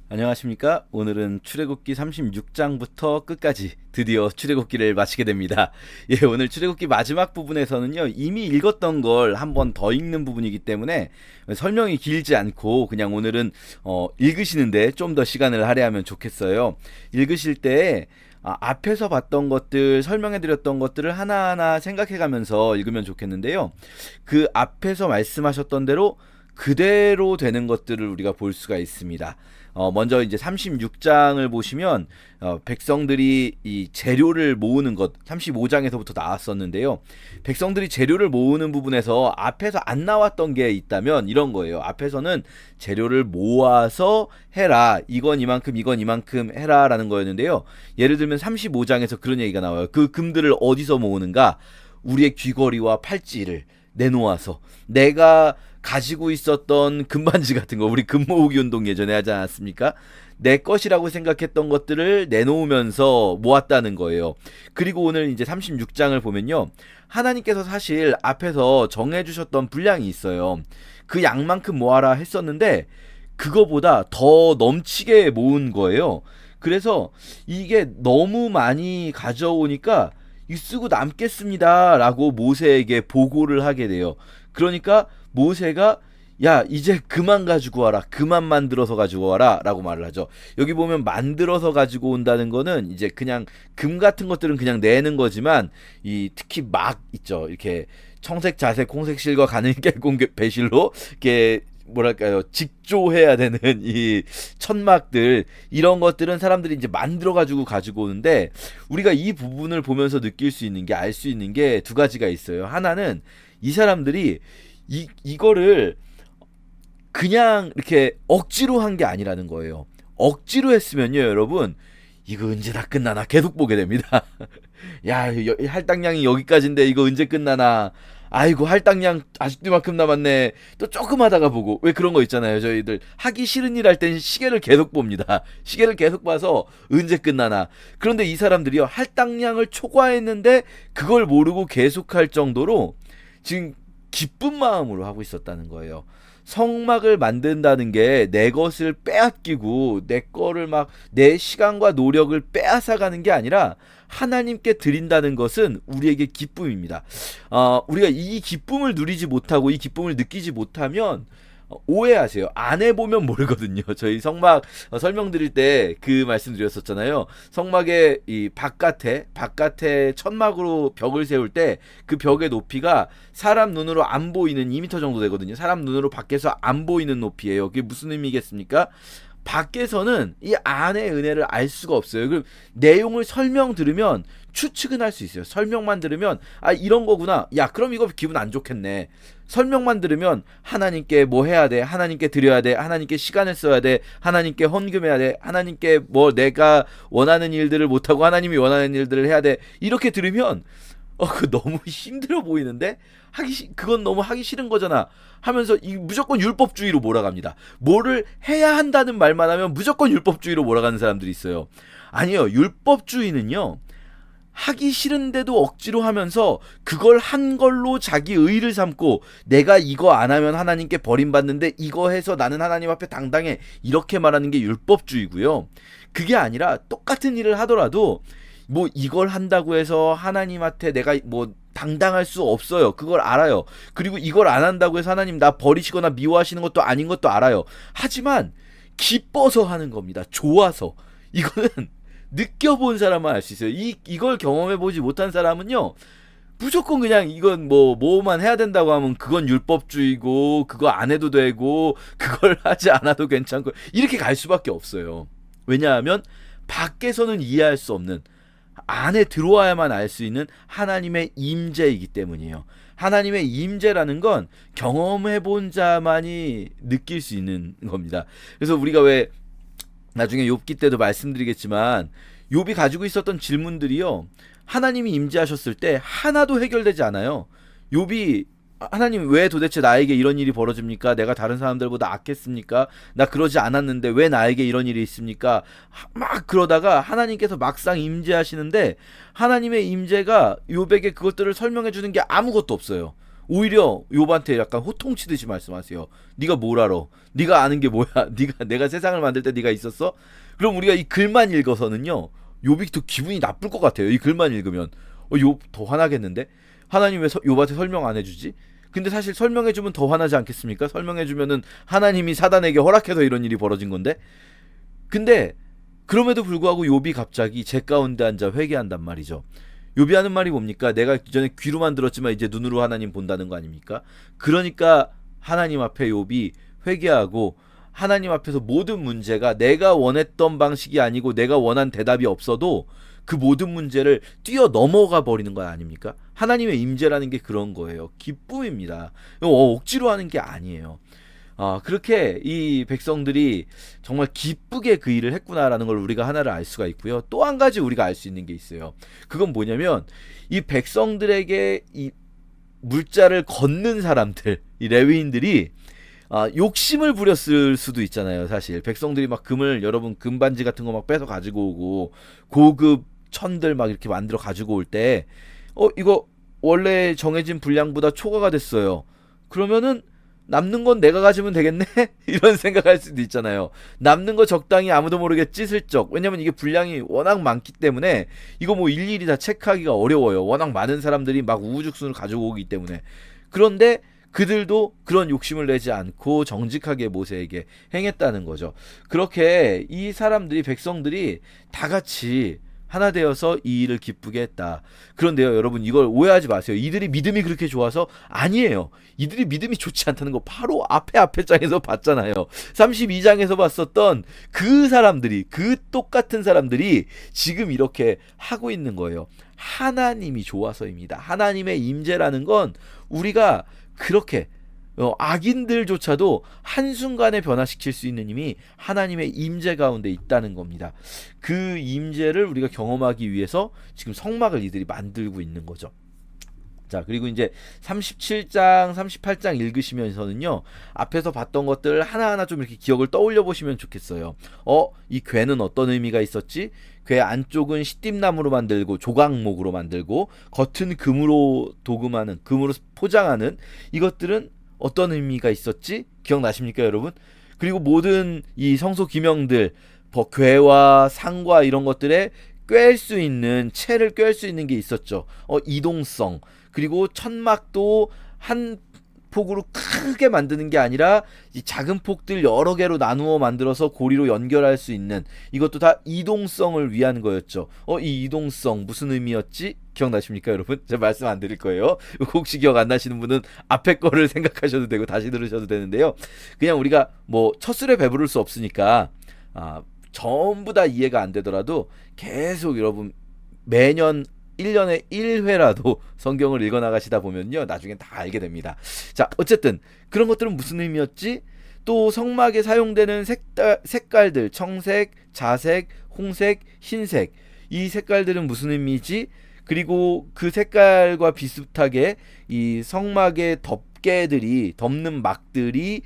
안녕하십니까? 오늘은 출애굽기 36장부터 끝까지 드디어 출애굽기를 마치게 됩니다. 예, 오늘 출애굽기 마지막 부분에서는요, 이미 읽었던 걸 한 번 더 읽는 부분이기 때문에 설명이 길지 않고 그냥 오늘은 읽으시는데 좀 더 시간을 할애하면 좋겠어요. 읽으실 때 앞에서 봤던 것들, 설명해드렸던 것들을 하나하나 생각해가면서 읽으면 좋겠는데요. 그 앞에서 말씀하셨던 대로 그대로 되는 것들을 우리가 볼 수가 있습니다. 먼저 이제 36장을 보시면 백성들이 이 재료를 모으는 것 35장에서부터 나왔었는데요. 백성들이 재료를 모으는 부분에서 앞에서 안 나왔던 게 있다면 이런 거예요. 앞에서는 재료를 모아서 해라. 이건 이만큼 이건 이만큼 해라라는 거였는데요. 예를 들면 35장에서 그런 얘기가 나와요. 그 금들을 어디서 모으는가? 우리의 귀걸이와 팔찌를 내놓아서 내가 가지고 있었던 금반지 같은 거, 우리 금 모으기 운동 예전에 하지 않았습니까? 내 것이라고 생각했던 것들을 내놓으면서 모았다는 거예요. 그리고 오늘 이제 36장을 보면요, 하나님께서 사실 앞에서 정해주셨던 분량이 있어요. 그 양만큼 모아라 했었는데 그거보다 더 넘치게 모은 거예요. 그래서 이게 너무 많이 가져오니까 이 쓰고 남겠습니다 라고 모세에게 보고를 하게 돼요. 그러니까 모세가 야 이제 그만 가지고 와라, 그만 만들어서 가지고 와라 라고 말을 하죠. 여기 보면 만들어서 가지고 온다는 거는 이제 그냥 금 같은 것들은 그냥 내는 거지만 이 특히 막 있죠, 이렇게 청색 자색 홍색 실과 가는 결공 배실로 이렇게 뭐랄까요, 직조해야 되는 이 천막들, 이런 것들은 사람들이 이제 만들어 가지고 오는데, 우리가 이 부분을 보면서 느낄 수 있는 게, 알 수 있는 게 두 가지가 있어요. 하나는 이 사람들이 이거를 그냥 이렇게 억지로 한 게 아니라는 거예요. 억지로 했으면요, 여러분, 이거 언제 다 끝나나 계속 보게 됩니다. 야, 할당량이 여기까지인데 이거 언제 끝나나. 아이고, 할당량 아직도 이만큼 남았네. 또 조금 하다가 보고. 왜 그런 거 있잖아요. 저희들 하기 싫은 일 할 땐 시계를 계속 봅니다. 시계를 계속 봐서 언제 끝나나. 그런데 이 사람들이요, 할당량을 초과했는데 그걸 모르고 계속할 정도로 지금 기쁜 마음으로 하고 있었다는 거예요. 성막을 만든다는 게 내 것을 빼앗기고 내 거를 막 내 시간과 노력을 빼앗아가는 게 아니라 하나님께 드린다는 것은 우리에게 기쁨입니다. 우리가 이 기쁨을 누리지 못하고 이 기쁨을 느끼지 못하면 오해하세요. 안 해보면 모르거든요. 저희 성막 설명드릴 때 그 말씀드렸었잖아요. 성막의 이 바깥에 천막으로 벽을 세울 때 그 벽의 높이가 사람 눈으로 안 보이는 2m 정도 되거든요. 사람 눈으로 밖에서 안 보이는 높이예요. 그게 무슨 의미겠습니까? 밖에서는 이 안의 은혜를 알 수가 없어요. 그럼 내용을 설명 들으면 추측은 할 수 있어요. 설명만 들으면 이런 거구나. 야, 그럼 이거 기분 안 좋겠네. 설명만 들으면 하나님께 뭐 해야 돼, 하나님께 드려야 돼, 하나님께 시간을 써야 돼, 하나님께 헌금해야 돼, 하나님께 뭐 내가 원하는 일들을 못하고 하나님이 원하는 일들을 해야 돼, 이렇게 들으면 그 너무 힘들어 보이는데 그건 너무 하기 싫은 거잖아 하면서 무조건 율법주의로 몰아갑니다. 뭐를 해야 한다는 말만 하면 무조건 율법주의로 몰아가는 사람들이 있어요. 아니요, 율법주의는요, 하기 싫은데도 억지로 하면서 그걸 한 걸로 자기 의를 삼고, 내가 이거 안 하면 하나님께 버림받는데 이거 해서 나는 하나님 앞에 당당해, 이렇게 말하는 게 율법주의고요. 그게 아니라 똑같은 일을 하더라도 뭐 이걸 한다고 해서 하나님한테 내가 뭐 당당할 수 없어요. 그걸 알아요. 그리고 이걸 안 한다고 해서 하나님 나 버리시거나 미워하시는 것도 아닌 것도 알아요. 하지만 기뻐서 하는 겁니다. 좋아서. 이거는 느껴본 사람만 알 수 있어요. 이걸 경험해보지 못한 사람은요, 무조건 그냥 이건 뭐만 해야 된다고 하면 그건 율법주의고, 그거 안 해도 되고, 그걸 하지 않아도 괜찮고, 이렇게 갈 수밖에 없어요. 왜냐하면 밖에서는 이해할 수 없는, 안에 들어와야만 알 수 있는 하나님의 임재이기 때문이에요. 하나님의 임재라는 건 경험해본 자만이 느낄 수 있는 겁니다. 그래서 우리가 왜 나중에 욥기 때도 말씀드리겠지만, 욥이 가지고 있었던 질문들이요, 하나님이 임재하셨을 때 하나도 해결되지 않아요. 욥이 하나님 왜 도대체 나에게 이런 일이 벌어집니까? 내가 다른 사람들보다 악했습니까? 나 그러지 않았는데 왜 나에게 이런 일이 있습니까? 막 그러다가 하나님께서 막상 임재하시는데 하나님의 임재가 욥에게 그것들을 설명해 주는 게 아무것도 없어요. 오히려 욥한테 약간 호통치듯이 말씀하세요. 네가 뭘 알아? 네가 아는 게 뭐야? 내가 세상을 만들 때 네가 있었어? 그럼 우리가 이 글만 읽어서는요, 욥이 더 기분이 나쁠 것 같아요. 이 글만 읽으면 욥 더 화나겠는데? 하나님 왜 욥한테 설명 안 해주지? 근데 사실 설명해주면 더 화나지 않겠습니까? 설명해주면은 하나님이 사단에게 허락해서 이런 일이 벌어진 건데. 근데 그럼에도 불구하고 욥이 갑자기 제 가운데 앉아 회개한단 말이죠. 욥이 하는 말이 뭡니까? 내가 전에 귀로만 들었지만 이제 눈으로 하나님 본다는 거 아닙니까? 그러니까 하나님 앞에 욥이 회개하고, 하나님 앞에서 모든 문제가 내가 원했던 방식이 아니고 내가 원한 대답이 없어도 그 모든 문제를 뛰어넘어가 버리는 거 아닙니까? 하나님의 임재라는 게 그런 거예요. 기쁨입니다. 억지로 하는 게 아니에요. 그렇게 이 백성들이 정말 기쁘게 그 일을 했구나라는 걸 우리가 하나를 알 수가 있고요. 또 한 가지 우리가 알 수 있는 게 있어요. 그건 뭐냐면, 이 백성들에게 이 물자를 걷는 사람들, 이 레위인들이 욕심을 부렸을 수도 있잖아요. 사실 백성들이 막 금을, 여러분 금반지 같은 거 막 뺏어 가지고 오고 고급 천들 막 이렇게 만들어 가지고 올 때, 이거 원래 정해진 분량보다 초과가 됐어요. 그러면은 남는 건 내가 가지면 되겠네? 이런 생각할 수도 있잖아요. 남는 거 적당히 아무도 모르게 찌슬쩍. 왜냐면 이게 분량이 워낙 많기 때문에 이거 뭐 일일이 다 체크하기가 어려워요. 워낙 많은 사람들이 막 우후죽순을 가지고 오기 때문에. 그런데 그들도 그런 욕심을 내지 않고 정직하게 모세에게 행했다는 거죠. 그렇게 이 사람들이, 백성들이 다 같이 하나 되어서 이 일을 기쁘게 했다. 그런데요, 여러분, 이걸 오해하지 마세요. 이들이 믿음이 그렇게 좋아서 아니에요. 이들이 믿음이 좋지 않다는 거 바로 앞에 장에서 봤잖아요. 32장에서 봤었던 그 사람들이, 그 똑같은 사람들이 지금 이렇게 하고 있는 거예요. 하나님이 좋아서입니다. 하나님의 임재라는 건 우리가 그렇게 악인들조차도 한순간에 변화시킬 수 있는 힘이 하나님의 임재 가운데 있다는 겁니다. 그 임재를 우리가 경험하기 위해서 지금 성막을 이들이 만들고 있는 거죠. 자, 그리고 이제 37장, 38장 읽으시면서는요, 앞에서 봤던 것들 하나하나 좀 이렇게 기억을 떠올려 보시면 좋겠어요. 이 궤는 어떤 의미가 있었지? 궤 안쪽은 시띠나무로 만들고 조각목으로 만들고 겉은 금으로 도금하는, 금으로 포장하는, 이것들은 어떤 의미가 있었지? 기억나십니까, 여러분? 그리고 모든 이 성소 기명들, 궤와 상과 이런 것들에 꿰을 수 있는, 채를 꿰을 수 있는 게 있었죠. 이동성. 그리고 천막도 한 폭으로 크게 만드는 게 아니라 이 작은 폭들 여러 개로 나누어 만들어서 고리로 연결할 수 있는, 이것도 다 이동성을 위한 거였죠. 이 이동성 무슨 의미였지? 기억나십니까, 여러분? 제가 말씀 안 드릴 거예요. 혹시 기억 안 나시는 분은 앞에 거를 생각하셔도 되고 다시 들으셔도 되는데요. 그냥 우리가 뭐 첫술에 배부를 수 없으니까 전부 다 이해가 안 되더라도 계속 여러분 매년 1년에 1회라도 성경을 읽어나가시다 보면요, 나중엔 다 알게 됩니다. 자, 어쨌든 그런 것들은 무슨 의미였지? 또 성막에 사용되는 색깔들, 청색, 자색, 홍색, 흰색, 이 색깔들은 무슨 의미지? 그리고 그 색깔과 비슷하게 이 성막의 덮개들이, 덮는 막들이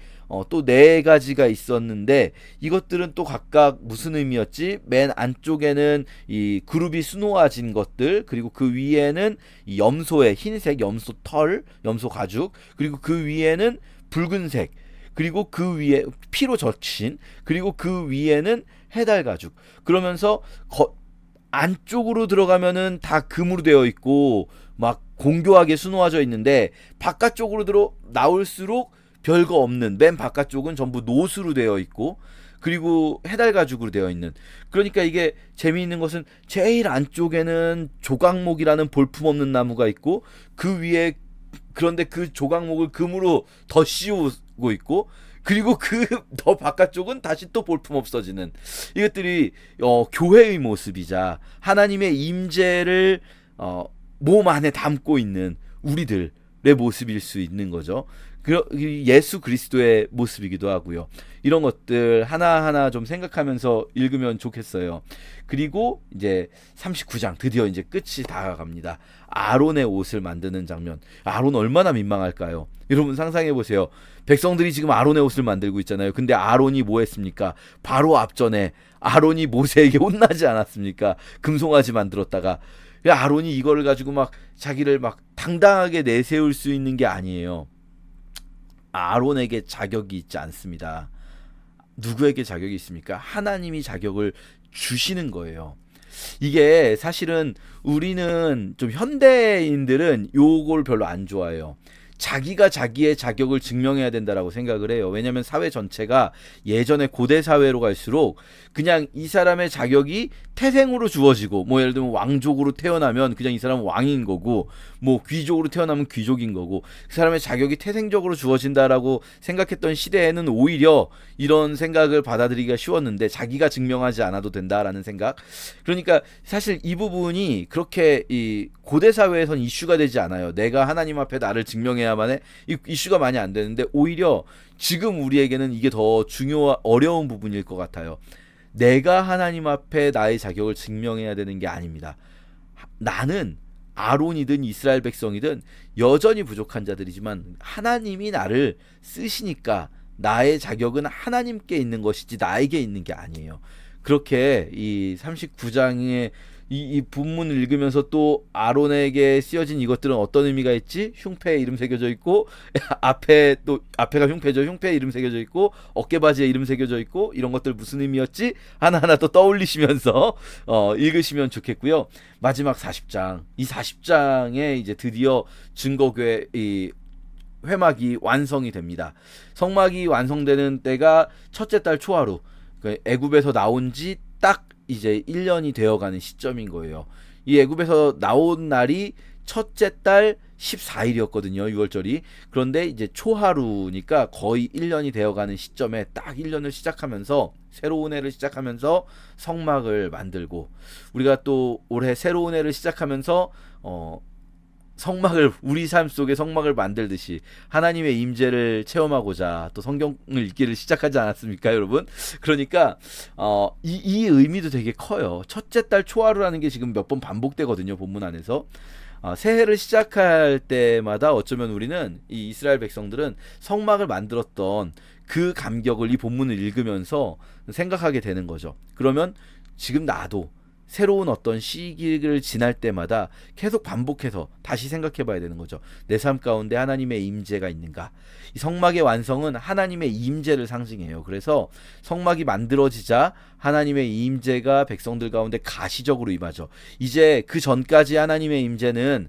또 4가지가 있었는데, 이것들은 또 각각 무슨 의미였지? 맨 안쪽에는 이 그룹이 수놓아진 것들, 그리고 그 위에는 이 염소의 흰색 염소 털, 염소 가죽, 그리고 그 위에는 붉은색, 그리고 그 위에 피로 적신, 그리고 그 위에는 해달 가죽. 그러면서 안쪽으로 들어가면은 다 금으로 되어 있고 막 공교하게 수놓아져 있는데, 바깥쪽으로 나올수록 별거 없는, 맨 바깥쪽은 전부 노수로 되어 있고, 그리고 해달 가죽으로 되어 있는. 그러니까 이게 재미있는 것은 제일 안쪽에는 조각목이라는 볼품없는 나무가 있고, 그 위에, 그런데 그 조각목을 금으로 더 씌우고 있고, 그리고 그 더 바깥쪽은 다시 또 볼품 없어지는, 이것들이 교회의 모습이자 하나님의 임재를 몸 안에 담고 있는 우리들의 모습일 수 있는 거죠. 예수 그리스도의 모습이기도 하고요. 이런 것들 하나하나 좀 생각하면서 읽으면 좋겠어요. 그리고 이제 39장 드디어 이제 끝이 다가갑니다. 아론의 옷을 만드는 장면. 아론 얼마나 민망할까요? 여러분 상상해 보세요. 백성들이 지금 아론의 옷을 만들고 있잖아요. 근데 아론이 뭐 했습니까? 바로 앞전에 아론이 모세에게 혼나지 않았습니까? 금송아지 만들었다가 왜 아론이 이거를 가지고 막 자기를 막 당당하게 내세울 수 있는 게 아니에요. 아론에게 자격이 있지 않습니다. 누구에게 자격이 있습니까? 하나님이 자격을 주시는 거예요. 이게 사실은 우리는 좀 현대인들은 요걸 별로 안 좋아해요. 자기가 자기의 자격을 증명해야 된다라고 생각을 해요. 왜냐하면 사회 전체가 예전에 고대 사회로 갈수록 그냥 이 사람의 자격이 태생으로 주어지고, 뭐 예를 들면 왕족으로 태어나면 그냥 이 사람은 왕인 거고, 뭐 귀족으로 태어나면 귀족인 거고, 그 사람의 자격이 태생적으로 주어진다라고 생각했던 시대에는 오히려 이런 생각을 받아들이기가 쉬웠는데, 자기가 증명하지 않아도 된다라는 생각. 그러니까 사실 이 부분이 그렇게 이 고대 사회에선 이슈가 되지 않아요. 내가 하나님 앞에 나를 증명해야만 해. 이 이슈가 많이 안 되는데, 오히려 지금 우리에게는 이게 더 어려운 부분일 것 같아요. 내가 하나님 앞에 나의 자격을 증명해야 되는 게 아닙니다. 나는 아론이든 이스라엘 백성이든 여전히 부족한 자들이지만 하나님이 나를 쓰시니까 나의 자격은 하나님께 있는 것이지 나에게 있는 게 아니에요. 그렇게 이 39장의 이 본문을 읽으면서 또 아론에게 쓰여진 이것들은 어떤 의미가 있지? 흉패에 이름 새겨져 있고, 앞에 또 앞에가 흉패죠. 흉패에 이름 새겨져 있고, 어깨바지에 이름 새겨져 있고, 이런 것들 무슨 의미였지? 하나하나 또 떠올리시면서 읽으시면 좋겠고요. 마지막 40장, 이 40장에 이제 드디어 증거교회 이 회막이 완성이 됩니다. 성막이 완성되는 때가 첫째 달 초하루, 애굽에서 나온 지 딱 이제 1년이 되어가는 시점인 거예요. 이 애굽에서 나온 날이 첫째 달 14일이었거든요. 6월절이. 그런데 이제 초하루니까 거의 1년이 되어가는 시점에 딱 1년을 시작하면서, 새로운 해를 시작하면서 성막을 만들고, 우리가 또 올해 새로운 해를 시작하면서 성막을, 우리 삶 속에 성막을 만들듯이 하나님의 임재를 체험하고자 또 성경을 읽기를 시작하지 않았습니까, 여러분? 그러니까 이 의미도 되게 커요. 첫째 달 초하루라는 게 지금 몇 번 반복되거든요, 본문 안에서. 새해를 시작할 때마다 어쩌면 우리는, 이 이스라엘 백성들은 성막을 만들었던 그 감격을 이 본문을 읽으면서 생각하게 되는 거죠. 그러면 지금 나도 새로운 어떤 시기를 지날 때마다 계속 반복해서 다시 생각해 봐야 되는 거죠. 내 삶 가운데 하나님의 임재가 있는가? 이 성막의 완성은 하나님의 임재를 상징해요. 그래서 성막이 만들어지자 하나님의 임재가 백성들 가운데 가시적으로 임하죠. 이제 그 전까지 하나님의 임재는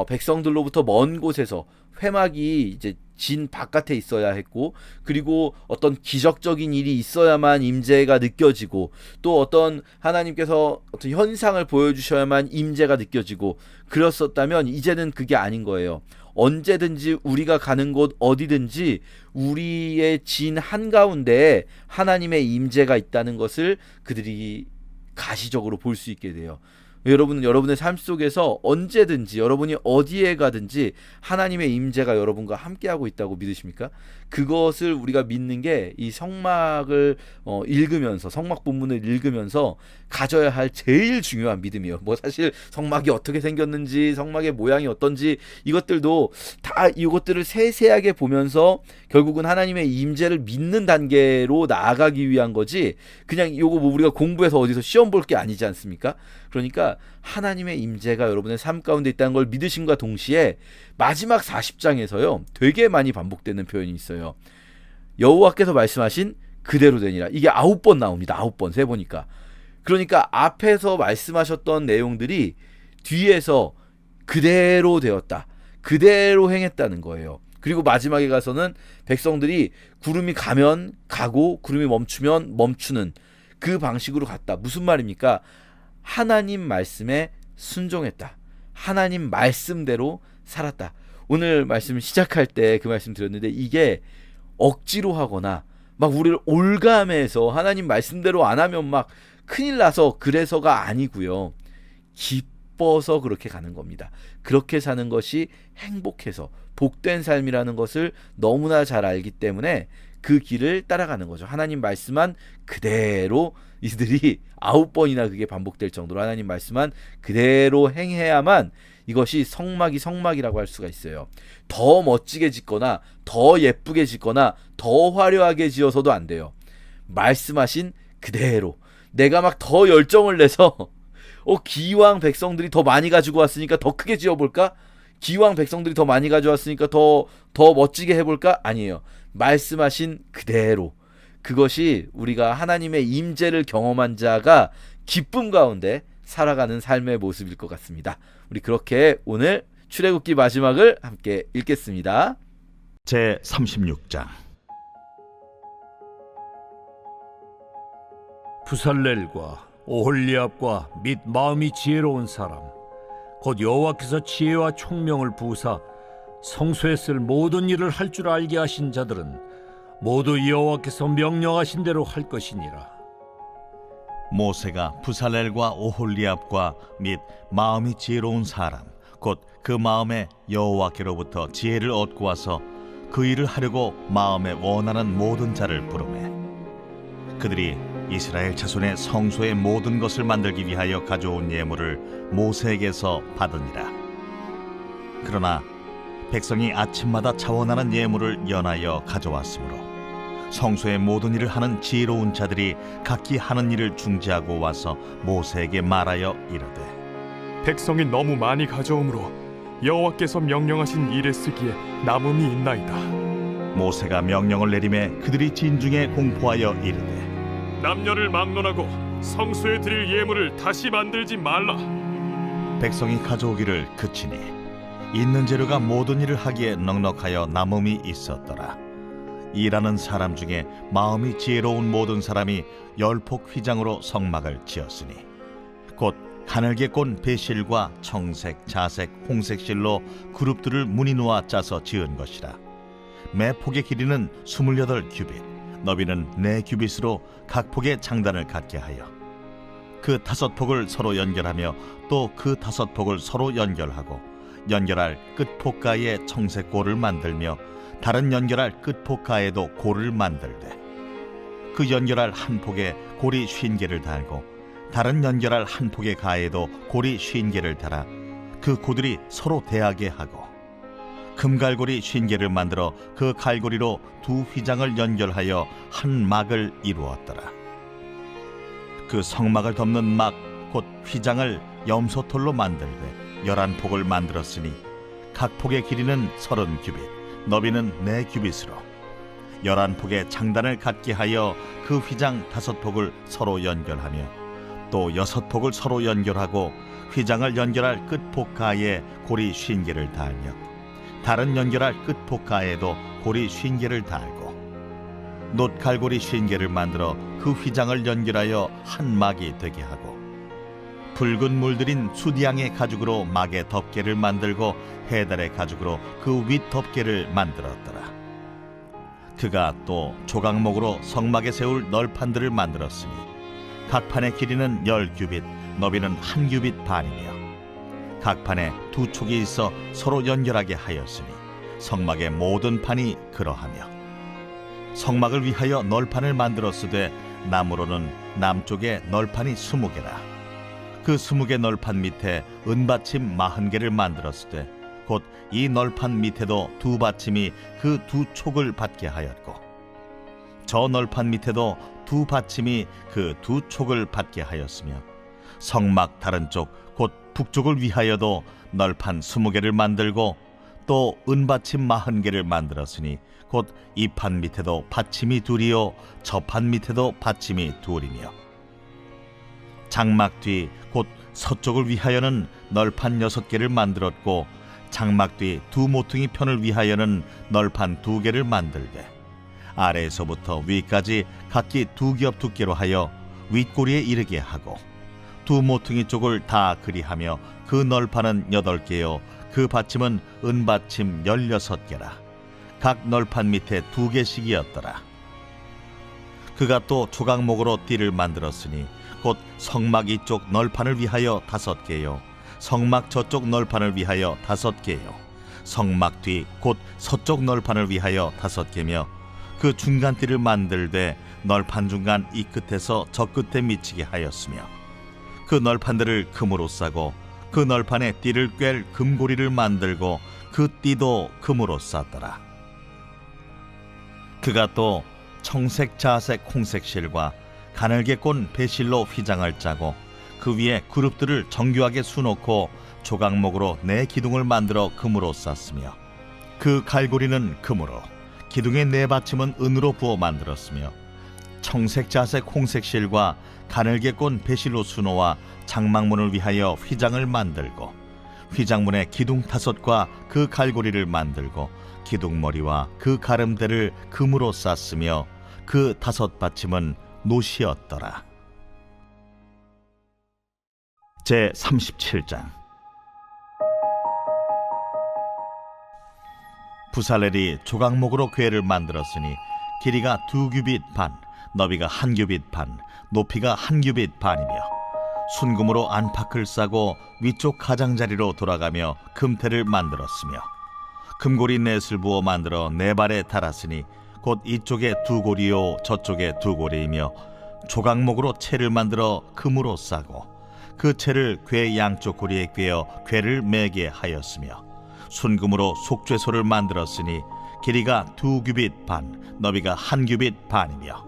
백성들로부터 먼 곳에서, 회막이 이제 진 바깥에 있어야 했고, 그리고 어떤 기적적인 일이 있어야만 임재가 느껴지고, 또 어떤 하나님께서 어떤 현상을 보여주셔야만 임재가 느껴지고, 그랬었다면 이제는 그게 아닌 거예요. 언제든지 우리가 가는 곳 어디든지 우리의 진 한가운데에 하나님의 임재가 있다는 것을 그들이 가시적으로 볼 수 있게 돼요. 여러분은 여러분의 삶 속에서 언제든지, 여러분이 어디에 가든지 하나님의 임재가 여러분과 함께하고 있다고 믿으십니까? 그것을 우리가 믿는 게 이 성막을 읽으면서, 성막 본문을 읽으면서 가져야 할 제일 중요한 믿음이에요. 뭐 사실 성막이 어떻게 생겼는지, 성막의 모양이 어떤지, 이것들도 다 이것들을 세세하게 보면서 결국은 하나님의 임재를 믿는 단계로 나아가기 위한 거지, 그냥 이거 뭐 우리가 공부해서 어디서 시험 볼 게 아니지 않습니까? 그러니까 하나님의 임재가 여러분의 삶 가운데 있다는 걸 믿으심과 동시에 마지막 40장에서요 되게 많이 반복되는 표현이 있어요. 여호와께서 말씀하신 그대로 되니라. 이게 9번 나옵니다. 9번 세보니까. 그러니까 앞에서 말씀하셨던 내용들이 뒤에서 그대로 되었다, 그대로 행했다는 거예요. 그리고 마지막에 가서는 백성들이 구름이 가면 가고 구름이 멈추면 멈추는 그 방식으로 갔다. 무슨 말입니까? 하나님 말씀에 순종했다. 하나님 말씀대로 살았다. 오늘 말씀 시작할 때 그 말씀 드렸는데, 이게 억지로 하거나 막 우리를 올감해서 하나님 말씀대로 안 하면 막 큰일 나서 그래서가 아니고요. 기뻐서 그렇게 가는 겁니다. 그렇게 사는 것이 행복해서 복된 삶이라는 것을 너무나 잘 알기 때문에 그 길을 따라가는 거죠. 하나님 말씀한 그대로, 이들이 9번이나 그게 반복될 정도로 하나님 말씀한 그대로 행해야만 이것이 성막이라고 할 수가 있어요. 더 멋지게 짓거나 더 예쁘게 짓거나 더 화려하게 지어서도 안 돼요. 말씀하신 그대로, 내가 막 더 열정을 내서 기왕 백성들이 더 많이 가지고 왔으니까 더 크게 지어볼까? 기왕 백성들이 더 많이 가져왔으니까 더 멋지게 해볼까? 아니에요. 말씀하신 그대로, 그것이 우리가 하나님의 임재를 경험한 자가 기쁨 가운데 살아가는 삶의 모습일 것 같습니다. 우리 그렇게 오늘 출애굽기 마지막을 함께 읽겠습니다. 제 36장. 부살렐과 오홀리압과 및 마음이 지혜로운 사람 곧 여호와께서 지혜와 총명을 부으사 성소에 쓸 모든 일을 할 줄 알게 하신 자들은 모두 여호와께서 명령하신 대로 할 것이니라. 모세가 부살렐과 오홀리압과 및 마음이 지혜로운 사람 곧 그 마음에 여호와께로부터 지혜를 얻고 와서 그 일을 하려고 마음에 원하는 모든 자를 부르매 그들이 이스라엘 자손의 성소의 모든 것을 만들기 위하여 가져온 예물을 모세에게서 받으니라. 그러나 백성이 아침마다 차원하는 예물을 연하여 가져왔으므로 성소의 모든 일을 하는 지혜로운 자들이 각기 하는 일을 중지하고 와서 모세에게 말하여 이르되 백성이 너무 많이 가져오므로 여호와께서 명령하신 일에 쓰기에 남음이 있나이다. 모세가 명령을 내리매 그들이 진중에 공포하여 이르되 남녀를 막론하고 성소에 드릴 예물을 다시 만들지 말라. 백성이 가져오기를 그치니 있는 재료가 모든 일을 하기에 넉넉하여 남음이 있었더라. 일하는 사람 중에 마음이 지혜로운 모든 사람이 10폭 휘장으로 성막을 지었으니 곧 가늘게 꼰 배실과 청색, 자색, 홍색 실로 그룹들을 무늬 놓아 짜서 지은 것이라. 매 폭의 길이는 28규빗, 너비는 4규빗으로 각 폭의 장단을 갖게 하여 그 5폭을 서로 연결하며 또 그 5폭을 서로 연결하고 연결할 끝폭가에 청색골을 만들며 다른 연결할 끝폭가에도 골을 만들되 그 연결할 한 폭에 골이 50개를 달고 다른 연결할 한 폭의 가에도 골이 50개를 달아 그 고들이 서로 대하게 하고 금갈고리 50개를 만들어 그 갈고리로 두 휘장을 연결하여 한 막을 이루었더라. 그 성막을 덮는 막 곧 휘장을 염소털로 만들되 11폭을 만들었으니 각 폭의 길이는 30규빗, 너비는 4규빗으로 11폭의 장단을 갖게 하여 그 휘장 5폭을 서로 연결하며 또 6폭을 서로 연결하고 휘장을 연결할 끝폭가에 고리 50개를 달며 다른 연결할 끝폭가에도 고리 50개를 달고 놋갈고리 50개를 만들어 그 휘장을 연결하여 한 막이 되게 하고 붉은 물들인 수디양의 가죽으로 막의 덮개를 만들고 해달의 가죽으로 그 윗 덮개를 만들었더라. 그가 또 조각목으로 성막에 세울 널판들을 만들었으니 각 판의 길이는 10규빗, 너비는 1규빗 반이며 각 판에 2촉이 있어 서로 연결하게 하였으니 성막의 모든 판이 그러하며 성막을 위하여 널판을 만들었으되 나무로는 남쪽에 널판이 20개라. 그 20개 널판 밑에 은받침 40개를 만들었으되 곧 이 널판 밑에도 두 받침이 그 두 촉을 받게 하였고 저 널판 밑에도 두 받침이 그 두 촉을 받게 하였으며 성막 다른 쪽 곧 북쪽을 위하여도 널판 20개를 만들고 또 은받침 40개를 만들었으니 곧 이 판 밑에도 받침이 둘이요 저 판 밑에도 받침이 둘이며 장막 뒤 곧 서쪽을 위하여는 널판 6개를 만들었고 장막 뒤 두 모퉁이 편을 위하여는 널판 2개를 만들되 아래에서부터 위까지 각기 2겹 두께로 하여 윗꼬리에 이르게 하고 두 모퉁이 쪽을 다 그리하며 그 널판은 8개요 그 받침은 은받침 16개라. 각 널판 밑에 2개씩이었더라. 그가 또 조각목으로 띠를 만들었으니 곧 성막 이쪽 널판을 위하여 5개요 성막 저쪽 널판을 위하여 5개요 성막 뒤 곧 서쪽 널판을 위하여 5개며 그 중간 띠를 만들되 널판 중간 이 끝에서 저 끝에 미치게 하였으며 그 널판들을 금으로 싸고 그 널판에 띠를 꿰 금고리를 만들고 그 띠도 금으로 쌌더라. 그가 또 청색, 자색, 홍색 실과 가늘게 꼰 배실로 휘장을 짜고 그 위에 그룹들을 정교하게 수놓고 조각목으로 네 기둥을 만들어 금으로 쌌으며 그 갈고리는 금으로, 기둥의 네 받침은 은으로 부어 만들었으며 청색, 자색, 홍색 실과 가늘게 꼰 배실로 수놓아 장막문을 위하여 휘장을 만들고 휘장문에 기둥 5과 그 갈고리를 만들고 기둥머리와 그 가름대를 금으로 쌌으며 그 5 받침은 노시였더라. 제 37장. 부살렐이 조각목으로 궤를 만들었으니 길이가 2규빗 반, 너비가 1규빗 반, 높이가 1규빗 반이며 순금으로 안팎을 싸고 위쪽 가장자리로 돌아가며 금태를 만들었으며 금고리 넷을 부어 만들어 네 발에 달았으니 곧 이쪽에 2고리요 저쪽에 2고리이며 조각목으로 채를 만들어 금으로 싸고 그 채를 궤 양쪽 고리에 꿰어 궤를 매게 하였으며 순금으로 속죄소를 만들었으니 길이가 2규빗 반, 너비가 1규빗 반이며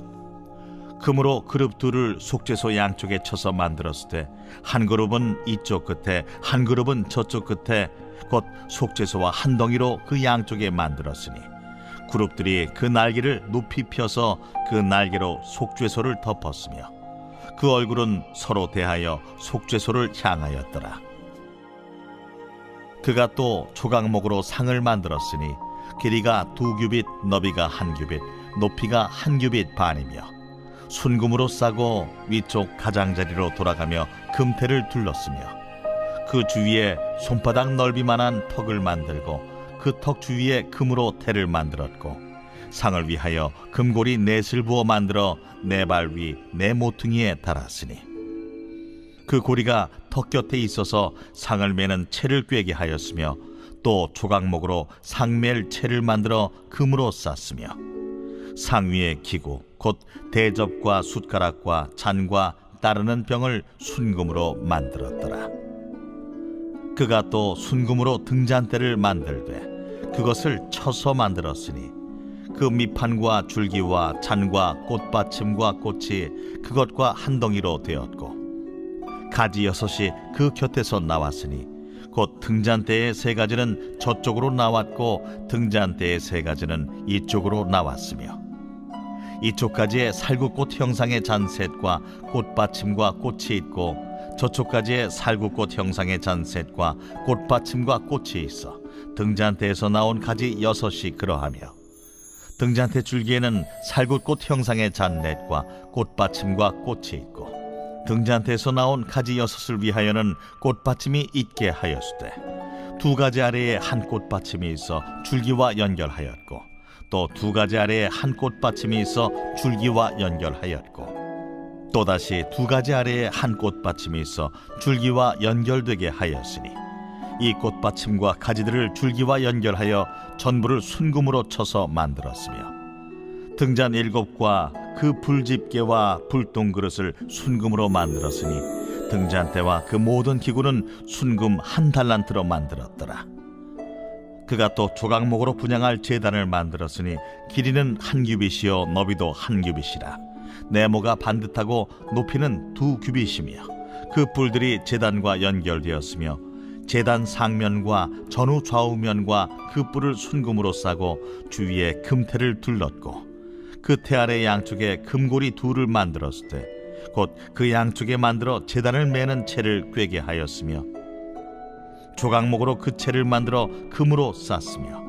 금으로 그룹 둘을 속죄소 양쪽에 쳐서 만들었을 때 한 그룹은 이쪽 끝에 한 그룹은 저쪽 끝에 곧 속죄소와 한 덩이로 그 양쪽에 만들었으니 그룹들이 그 날개를 높이 펴서 그 날개로 속죄소를 덮었으며 그 얼굴은 서로 대하여 속죄소를 향하였더라. 그가 또 조각목으로 상을 만들었으니 길이가 2규빗, 너비가 1규빗, 높이가 1규빗 반이며 순금으로 싸고 위쪽 가장자리로 돌아가며 금태를 둘렀으며 그 주위에 손바닥 넓이만한 턱을 만들고 그 턱 주위에 금으로 태를 만들었고 상을 위하여 금고리 넷을 부어 만들어 네 발 위 네 모퉁이에 달았으니 그 고리가 턱 곁에 있어서 상을 매는 채를 꿰게 하였으며 또 조각목으로 상맬 채를 만들어 금으로 쌌으며 상 위에 기구 곧 대접과 숟가락과 잔과 따르는 병을 순금으로 만들었더라. 그가 또 순금으로 등잔대를 만들되 그것을 쳐서 만들었으니 그 밑판과 줄기와 잔과 꽃받침과 꽃이 그것과 한 덩이로 되었고 가지 6이 그 곁에서 나왔으니 곧 등잔대의 3가지는 저쪽으로 나왔고 등잔대의 3가지는 이쪽으로 나왔으며 이쪽 가지에 살구꽃 형상의 잔셋과 꽃받침과 꽃이 있고 저쪽 가지에 살구꽃 형상의 잔셋과 꽃받침과 꽃이 있어 등잔대에서 나온 가지 6이 그러하며 등잔대 줄기에는 살구꽃 형상의 잔넷과 꽃받침과 꽃이 있고 등잔대에서 나온 가지 6을 위하여는 꽃받침이 있게 하였으되 2가지 아래에 한 꽃받침이 있어 줄기와 연결하였고 또 2가지 아래에 한 꽃받침이 있어 줄기와 연결하였고 또다시 2가지 아래에 한 꽃받침이 있어 줄기와 연결되게 하였으니 이 꽃받침과 가지들을 줄기와 연결하여 전부를 순금으로 쳐서 만들었으며 등잔 7과 그 불집게와 불똥 그릇을 순금으로 만들었으니 등잔대와 그 모든 기구는 순금 1달란트로 만들었더라. 그가 또 조각목으로 분향할 제단을 만들었으니 길이는 1규빗이요 너비도 1규빗이라 네모가 반듯하고 높이는 2규빗이며 그 뿔들이 제단과 연결되었으며 제단 상면과 전후 좌우면과 그 뿔을 순금으로 싸고 주위에 금태를 둘렀고 그 태 아래 양쪽에 금고리 2를 만들었을 때 곧 그 양쪽에 만들어 제단을 매는 채를 꿰게 하였으며 조각목으로 그 채를 만들어 금으로 쌌으며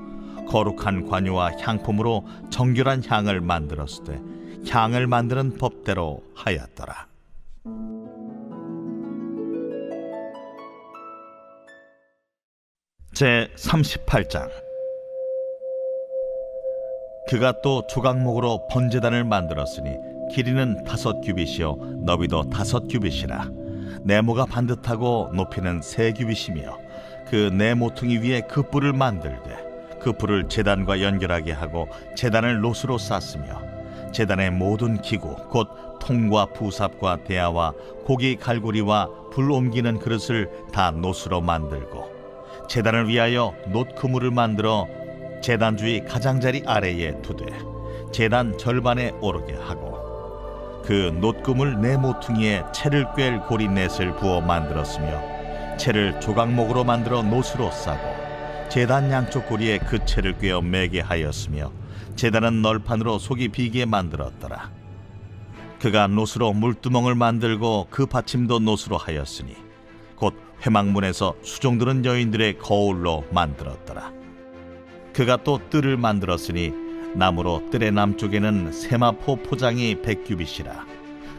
거룩한 관유와 향품으로 정결한 향을 만들었을 때 향을 만드는 법대로 하였더라. 제 38장. 그가 또 조각목으로 번제단을 만들었으니 길이는 5규빗이요 너비도 5규빗이라 네모가 반듯하고 높이는 3규빗이며 그 네 모퉁이 위에 그 뿔을 만들되 그 뿔을 제단과 연결하게 하고 제단을 노스로 쌌으며 제단의 모든 기구 곧 통과 부삽과 대야와 고기 갈고리와 불 옮기는 그릇을 다 노스로 만들고 제단을 위하여 놋그물을 만들어 제단 주위 가장자리 아래에 두되 제단 절반에 오르게 하고 그 놋금을 네 모퉁이에 채를 꿰 고리 넷을 부어 만들었으며 채를 조각목으로 만들어 놋으로 싸고 제단 양쪽 고리에 그 채를 꿰어 매게 하였으며 제단은 널판으로 속이 비게 만들었더라. 그가 놋으로 물두멍을 만들고 그 받침도 놋으로 하였으니 곧 회막문에서 수종드는 여인들의 거울로 만들었더라. 그가 또 뜰을 만들었으니 나무로 뜰의 남쪽에는 세마포 포장이 100규빗이라.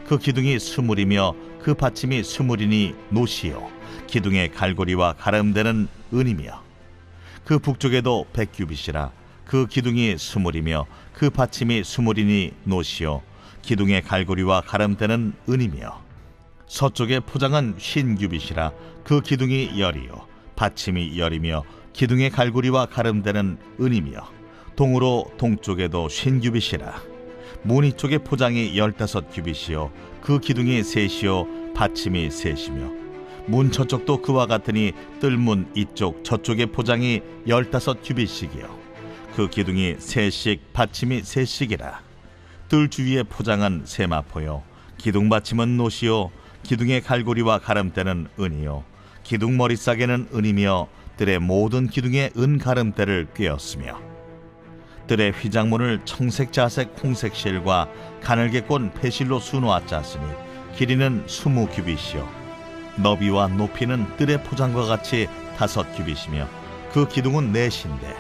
그 기둥이 20이며 그 받침이 20이니 놋이요 기둥의 갈고리와 가름대는 은이며 그 북쪽에도 100규빗이라. 그 기둥이 20이며 그 받침이 20이니 놋이요 기둥의 갈고리와 가름대는 은이며 서쪽의 포장은 50규빗이라. 그 기둥이 10이요 받침이 10이며 기둥의 갈고리와 가름대는 은이며 동으로 동쪽에도 50규빗이라. 무늬 쪽의 포장이 15규빗이요 그 기둥이 3이요 받침이 3이며 문 저쪽도 그와 같으니 뜰문 이쪽 저쪽의 포장이 15규빗씩이요 그 기둥이 3씩 받침이 3씩이라. 뜰 주위의 포장은 세마포요 기둥 받침은 놋이요 기둥의 갈고리와 가름대는 은이요 기둥 머리싸개는 은이며 뜰의 모든 기둥에 은 가름대를 꿰었으며 뜰의 휘장문을 청색, 자색, 홍색 실과 가늘게 꼰 배실로 수놓아 짰으니 길이는 20규빗이요 너비와 높이는 뜰의 포장과 같이 5규빗이며 그 기둥은 넷인데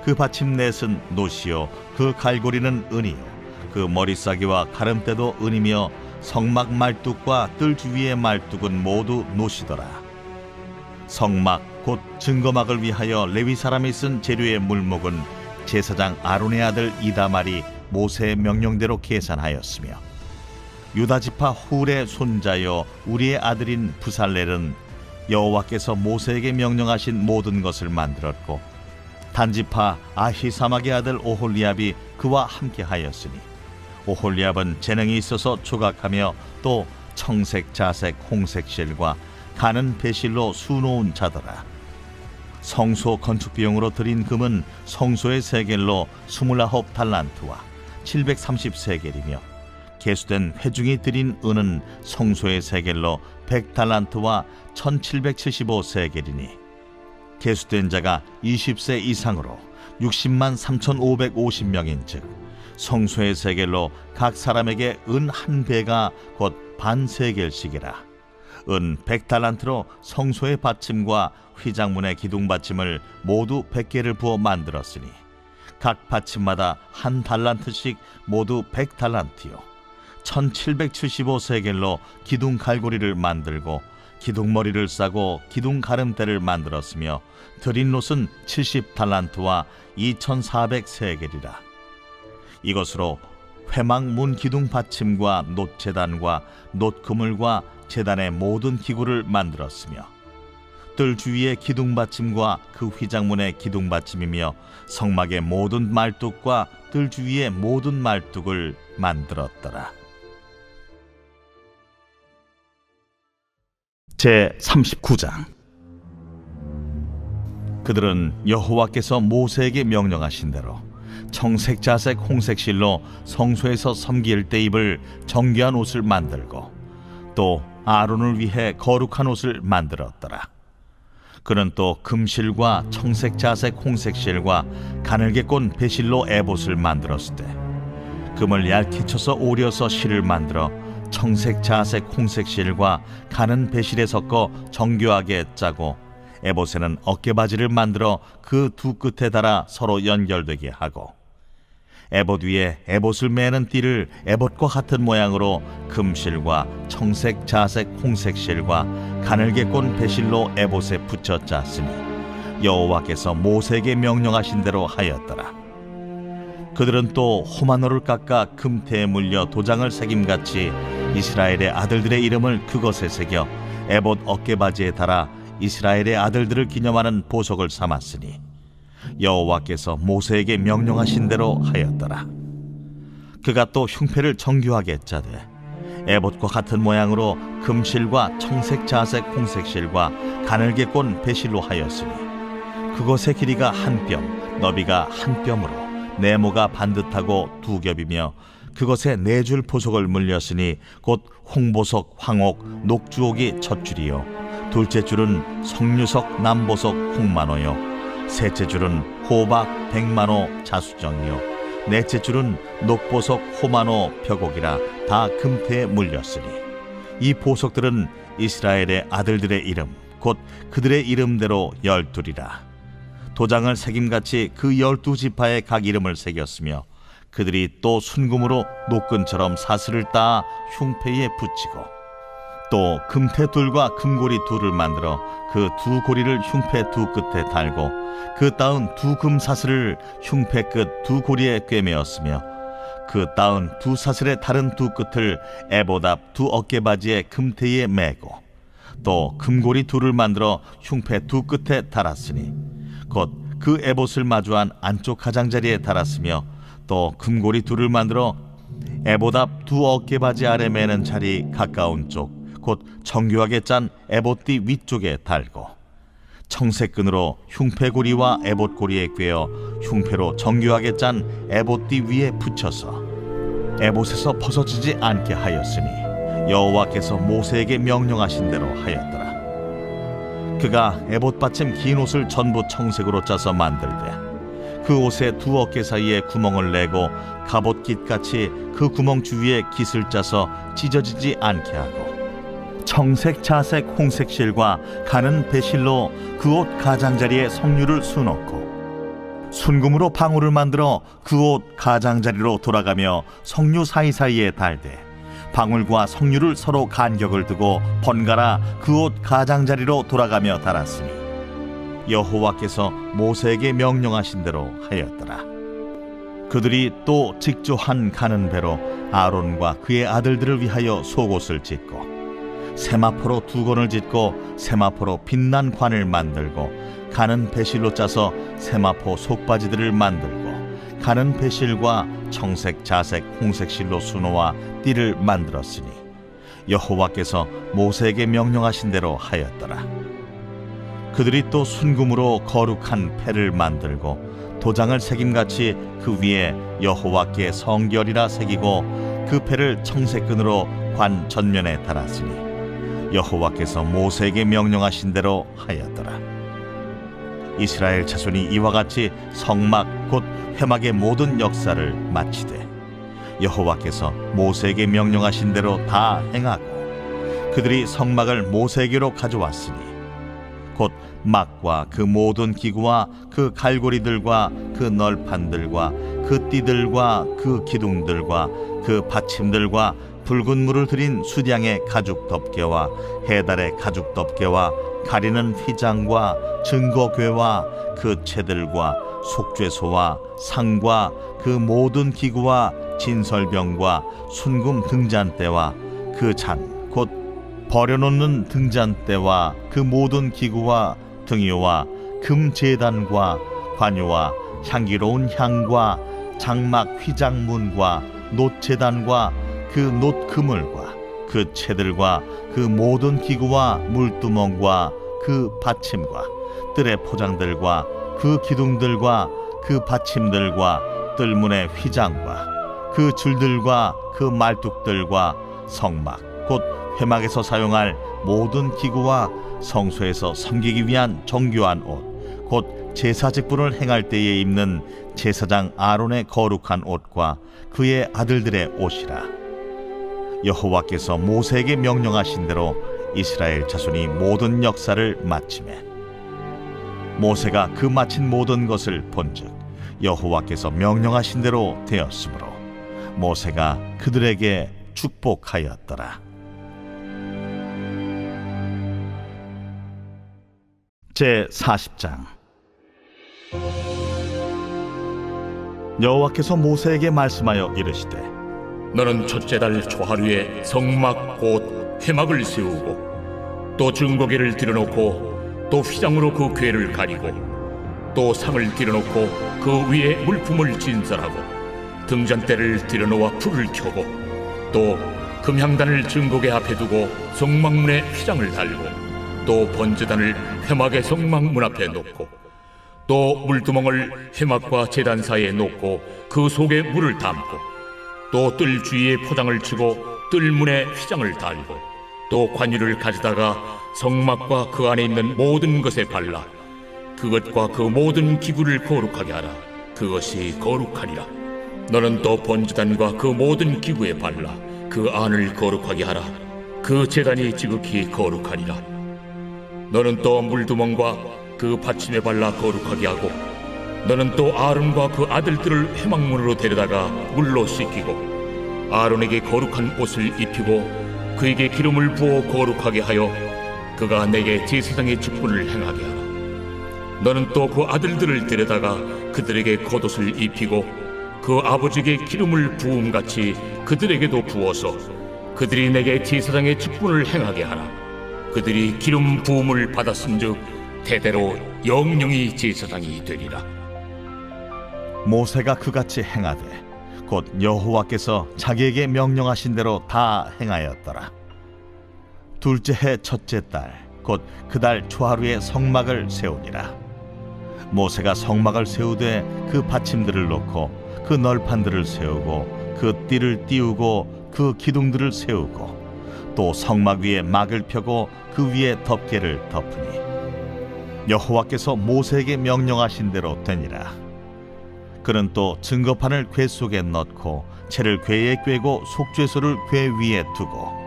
그 받침 넷은 놋이요 그 갈고리는 은이요 그 머리싸기와 가름대도 은이며 성막 말뚝과 뜰 주위의 말뚝은 모두 놋이더라. 성막 곧 증거막을 위하여 레위 사람이 쓴 재료의 물목은 제사장 아론의 아들 이다말이 모세의 명령대로 계산하였으며 유다지파 훌의 손자여 우리의 아들인 부살렐은 여호와께서 모세에게 명령하신 모든 것을 만들었고 단지파 아히사막의 아들 오홀리압이 그와 함께 하였으니 오홀리압은 재능이 있어서 조각하며 또 청색, 자색, 홍색 실과 가는 배실로 수놓은 자더라. 성소 건축 비용으로 들인 금은 성소의 세겔로 29달란트와 730세겔이며 계수된 회중이 들인 은은 성소의 세겔로 100달란트와 1775세겔이니 계수된 자가 20세 이상으로 60만 3,550명인즉 성소의 세겔로 각 사람에게 은 한 배가 곧 반세겔씩이라. 은 100달란트로 성소의 받침과 휘장문의 기둥 받침을 모두 100개를 부어 만들었으니 각 받침마다 한 달란트씩 모두 100달란트요 1775세겔로 기둥 갈고리를 만들고 기둥 머리를 싸고 기둥 가름대를 만들었으며 드린 놋은 70달란트와 2400세겔이라. 이것으로 회막 문 기둥 받침과 놋 제단과 놋 그물과 제단의 모든 기구를 만들었으며 뜰 주위의 기둥 받침과 그 휘장문의 기둥 받침이며 성막의 모든 말뚝과 뜰 주위의 모든 말뚝을 만들었더라. 제 39장. 그들은 여호와께서 모세에게 명령하신 대로 청색, 자색, 홍색 실로 성소에서 섬길 때 입을 정결한 옷을 만들고 또 아론을 위해 거룩한 옷을 만들었더라. 그는 또 금실과 청색, 자색, 홍색 실과 가늘게 꼰 배실로 에봇을 만들었을 때 금을 얇게 쳐서 오려서 실을 만들어 청색, 자색, 홍색 실과 가는 배실에 섞어 정교하게 짜고 에봇에는 어깨바지를 만들어 그 두 끝에 달아 서로 연결되게 하고 에봇 위에 에봇을 매는 띠를 에봇과 같은 모양으로 금실과 청색, 자색, 홍색 실과 가늘게 꼰 배실로 에봇에 붙여 짰으니 여호와께서 모세에게 명령하신 대로 하였더라. 그들은 또 호마노를 깎아 금태에 물려 도장을 새김같이 이스라엘의 아들들의 이름을 그것에 새겨 에봇 어깨바지에 달아 이스라엘의 아들들을 기념하는 보석을 삼았으니 여호와께서 모세에게 명령하신 대로 하였더라. 그가 또 흉패를 정교하게 짜되 에봇과 같은 모양으로 금실과 청색, 자색, 홍색 실과 가늘게 꼰 배실로 하였으니 그것의 길이가 한 뼘, 너비가 한 뼘으로 네모가 반듯하고 두 겹이며 그것에 4줄 보석을 물렸으니 곧 홍보석, 황옥, 녹주옥이 첫 줄이요 둘째 줄은 석류석, 남보석, 홍만호요 셋째 줄은 호박, 백만호, 자수정이요 넷째 줄은 녹보석, 호만호, 벽옥이라 다 금태에 물렸으니 이 보석들은 이스라엘의 아들들의 이름 곧 그들의 이름대로 12이라 도장을 새김같이 그 12지파의 각 이름을 새겼으며 그들이 또 순금으로 노끈처럼 사슬을 따 흉패에 붙이고 또 금태 둘과 금고리 둘을 만들어 그 두 고리를 흉패 두 끝에 달고 그 따은 두 금사슬을 흉패 끝 두 고리에 꿰매었으며 그 따은 두 사슬의 다른 두 끝을 에봇 앞 두 어깨바지의 금태에 매고 또 금고리 둘을 만들어 흉패 두 끝에 달았으니 곧 그 에봇을 마주한 안쪽 가장자리에 달았으며 또 금고리 둘을 만들어 에봇 앞 두 어깨바지 아래 매는 자리 가까운 쪽 곧 정교하게 짠 에봇띠 위쪽에 달고 청색끈으로 흉패고리와 에봇고리에 꿰어 흉패로 정교하게 짠 에봇띠 위에 붙여서 에봇에서 벗어지지 않게 하였으니 여호와께서 모세에게 명령하신 대로 하였더라. 그가 에봇 받침 긴 옷을 전부 청색으로 짜서 만들되 그 옷의 두 어깨 사이에 구멍을 내고 갑옷깃같이 그 구멍 주위에 깃을 짜서 찢어지지 않게 하고 청색, 자색, 홍색 실과 가는 배실로 그 옷 가장자리에 석류를 수놓고 순금으로 방울을 만들어 그 옷 가장자리로 돌아가며 석류 사이사이에 달되 방울과 석류를 서로 간격을 두고 번갈아 그 옷 가장자리로 돌아가며 달았으니 여호와께서 모세에게 명령하신 대로 하였더라. 그들이 또 직조한 가는 배로 아론과 그의 아들들을 위하여 속옷을 짓고 세마포로 2건을 짓고 세마포로 빛난 관을 만들고 가는 배실로 짜서 세마포 속바지들을 만들고 가는 배실과 청색, 자색, 홍색 실로 수놓아 띠를 만들었으니 여호와께서 모세에게 명령하신 대로 하였더라. 그들이 또 순금으로 거룩한 패를 만들고 도장을 새김같이 그 위에 여호와께 성결이라 새기고 그 패를 청색끈으로 관 전면에 달았으니 여호와께서 모세에게 명령하신 대로 하였더라. 이스라엘 자손이 이와 같이 성막 곧 회막의 모든 역사를 마치되 여호와께서 모세에게 명령하신 대로 다 행하고 그들이 성막을 모세에게로 가져왔으니 곧 막과 그 모든 기구와 그 갈고리들과 그 널판들과 그 띠들과 그 기둥들과 그 받침들과 붉은 물을 들인 수량의 가죽 덮개와 해달의 가죽 덮개와 가리는 휘장과 증거궤와 그 채들과 속죄소와 상과 그 모든 기구와 진설병과 순금 등잔대와 그 잔 곧 버려놓는 등잔대와 그 모든 기구와 등유와 금제단과 관유와 향기로운 향과 장막 휘장문과 놋제단과 그 놋 그물과 그 채들과 그 모든 기구와 물두멍과 그 받침과 뜰의 포장들과 그 기둥들과 그 받침들과 뜰문의 휘장과 그 줄들과 그 말뚝들과 성막 곧 회막에서 사용할 모든 기구와 성소에서 섬기기 위한 정교한 옷 곧 제사 직분을 행할 때에 입는 제사장 아론의 거룩한 옷과 그의 아들들의 옷이라. 여호와께서 모세에게 명령하신 대로 이스라엘 자손이 모든 역사를 마치매 모세가 그 마친 모든 것을 본즉 여호와께서 명령하신 대로 되었으므로 모세가 그들에게 축복하였더라. 제40장 여호와께서 모세에게 말씀하여 이르시되 너는 첫째 달 초하루에 성막 곧 회막을 세우고 또 증거궤를 들여놓고 또 휘장으로 그 궤를 가리고 또 상을 들여놓고 그 위에 물품을 진설하고 등잔대를 들여놓아 불을 켜고 또 금향단을 증거궤 앞에 두고 성막문에 휘장을 달고 또 번제단을 회막의 성막문 앞에 놓고 또 물두멍을 회막과 제단 사이에 놓고 그 속에 물을 담고 또 뜰 주위에 포장을 치고 뜰문에 휘장을 달고 또 관유를 가져다가 성막과 그 안에 있는 모든 것에 발라 그것과 그 모든 기구를 거룩하게 하라. 그것이 거룩하리라. 너는 또 번제단과 그 모든 기구에 발라 그 안을 거룩하게 하라. 그 제단이 지극히 거룩하리라. 너는 또 물두멍과 그 받침에 발라 거룩하게 하고 너는 또 아론과 그 아들들을 회막문으로 데려다가 물로 씻기고 아론에게 거룩한 옷을 입히고 그에게 기름을 부어 거룩하게 하여 그가 내게 제사장의 직분을 행하게 하라. 너는 또 그 아들들을 데려다가 그들에게 겉옷을 입히고 그 아버지에게 기름을 부음같이 그들에게도 부어서 그들이 내게 제사장의 직분을 행하게 하라. 그들이 기름 부음을 받았은즉 대대로 영영이 제사장이 되리라. 모세가 그같이 행하되 곧 여호와께서 자기에게 명령하신 대로 다 행하였더라. 둘째 해 첫째 달 곧 그 달 초하루에 성막을 세우니라. 모세가 성막을 세우되 그 받침들을 놓고 그 널판들을 세우고 그 띠를 띄우고 그 기둥들을 세우고 또 성막 위에 막을 펴고 그 위에 덮개를 덮으니 여호와께서 모세에게 명령하신 대로 되니라. 그는 또 증거판을 궤 속에 넣고 채를 궤에 꿰고 속죄소를 궤 위에 두고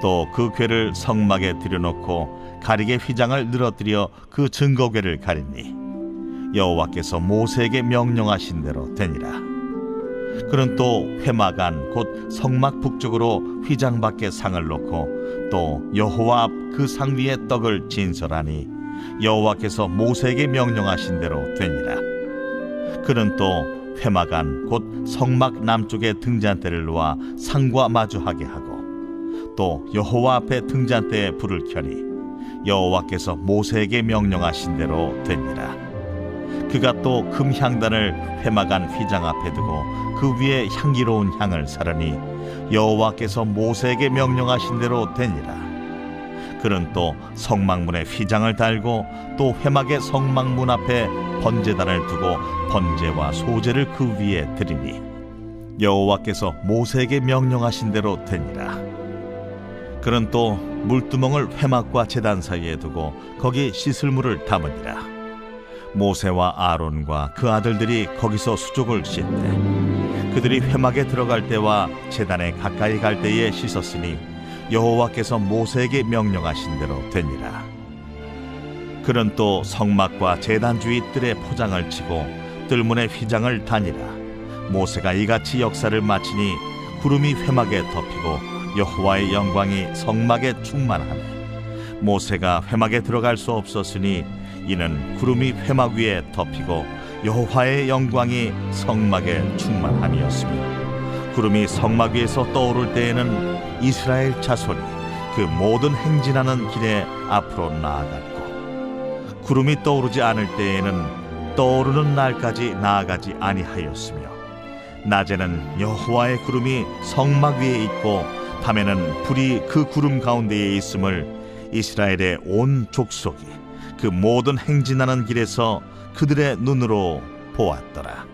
또 그 궤를 성막에 들여놓고 가리개 휘장을 늘어뜨려 그 증거궤를 가리니 여호와께서 모세에게 명령하신 대로 되니라. 그는 또 회막 안 곧 성막 북쪽으로 휘장 밖에 상을 놓고 또 여호와 앞 그 상 위에 떡을 진설하니 여호와께서 모세에게 명령하신 대로 되니라. 그는 또 회막 안 곧 성막 남쪽에 등잔대를 놓아 상과 마주하게 하고 또 여호와 앞에 등잔대에 불을 켜니 여호와께서 모세에게 명령하신 대로 되니라. 그가 또 금향단을 회막 안 휘장 앞에 두고 그 위에 향기로운 향을 사르니 여호와께서 모세에게 명령하신 대로 되니라. 그는 또 성막문에 휘장을 달고 또 회막의 성막문 앞에 번제단을 두고 번제와 소제를 그 위에 드리니 여호와께서 모세에게 명령하신 대로 되니라. 그는 또 물두멍을 회막과 제단 사이에 두고 거기 씻을 물을 담으니라. 모세와 아론과 그 아들들이 거기서 수족을 씻되 그들이 회막에 들어갈 때와 제단에 가까이 갈 때에 씻었으니 여호와께서 모세에게 명령하신 대로 되니라. 그는 또 성막과 제단 주위 뜰에 포장을 치고 뜰문에 휘장을 다니라. 모세가 이같이 역사를 마치니 구름이 회막에 덮이고 여호와의 영광이 성막에 충만하매 모세가 회막에 들어갈 수 없었으니 이는 구름이 회막 위에 덮이고 여호와의 영광이 성막에 충만함이었으며 구름이 성막 위에서 떠오를 때에는 이스라엘 자손이 그 모든 행진하는 길에 앞으로 나아갔고 구름이 떠오르지 않을 때에는 떠오르는 날까지 나아가지 아니하였으며 낮에는 여호와의 구름이 성막 위에 있고 밤에는 불이 그 구름 가운데에 있음을 이스라엘의 온 족속이 그 모든 행진하는 길에서 그들의 눈으로 보았더라.